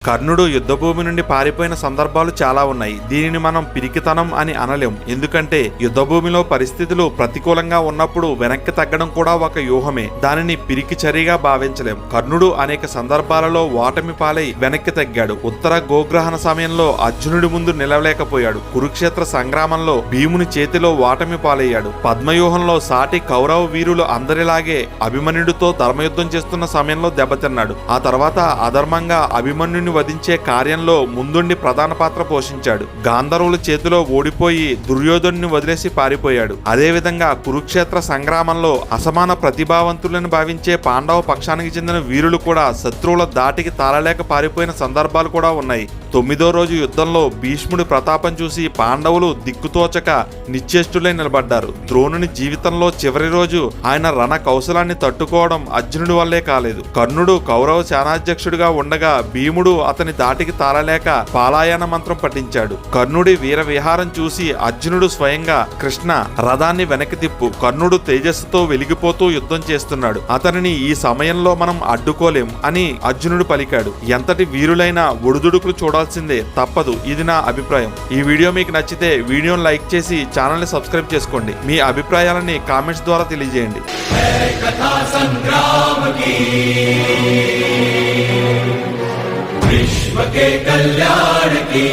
కర్ణుడు యుద్ధభూమి నుండి పారిపోయిన సందర్భాలు చాలా ఉన్నాయి. దీనిని మనం పిరికితనం అని అనలేం. ఎందుకంటే యుద్ధభూమిలో పరిస్థితులు ప్రతికూలంగా ఉన్నప్పుడు వెనక్కి తగ్గడం కూడా ఒక వ్యూహమే. దానిని పిరికి చర్యగా భావించలేం. కర్ణుడు అనేక సందర్భాలలో ఓటమి పాలై వెనక్కి తగ్గాడు. ఉత్తర గోగ్రహణ సమయంలో అర్జునుడి ముందు నిలవలేకపోయాడు. కురుక్షేత్ర సంగ్రామంలో భీముని చేతిలో ఓటమి పాలయ్యాడు. పద్మవ్యూహంలో సాటి కౌరవ వీరులు అందరిలాగే అభిమన్యుడితో ధర్మయుద్ధం చేస్తున్న సమయంలో దెబ్బతిన్నాడు. ఆ తర్వాత అధర్మంగా అభిమన్యుని వధించే కార్యంలో ముందుండి ప్రధాన పాత్ర పోషించాడు. గాంధర్వుల చేతిలో ఓడిపోయి దుర్యోధనుని వదిలేసి పారిపోయాడు. అదేవిధంగా కురుక్షేత్ర సంగ్రామంలో అసమాన ప్రతిభావంతులను భావించే పాండవ పక్షానికి చెందిన వీరులు కూడా శత్రువుల దాటికి తాళలేక పారిపోయిన సందర్భాలు కూడా ఉన్నాయి. 9వ రోజు యుద్ధంలో భీష్ముడి ప్రతాపం చూసి పాండవులు దిక్కుతోచక నిశ్చేష్టులై నిలబడ్డారు. ద్రోణుని జీవితంలో చివరి రోజు ఆయన రణ కౌశలాన్ని తట్టుకోవడం అర్జునుడి వల్లే కాలేదు. కర్ణుడు కౌరవ సేనాధ్యక్షుడిగా ఉండగా భీముడు అతని దాటికి తాళలేక పాలాయన మంత్రం పఠించాడు. కర్ణుడి వీర విహారం చూసి అర్జునుడు స్వయంగా కృష్ణ రథాన్ని వెనక్కి తిప్పు, కర్ణుడు తేజస్సుతో వెలిగిపోతూ యుద్ధం చేస్తున్నాడు, అతనిని ఈ సమయంలో మనం అడ్డుకోలేం అని అర్జునుడు పలికాడు. ఎంతటి వీరులైనా ఒడిదుడుకులు చూడాల్సిందే, తప్పదు. ఇది నా అభిప్రాయం. ఈ వీడియో మీకు నచ్చితే వీడియోను లైక్ చేసి ఛానల్ ని సబ్స్క్రైబ్ చేసుకోండి. మీ అభిప్రాయాలని కామెంట్స్ ద్వారా తెలియజేయండి. विश्व के कल्याण की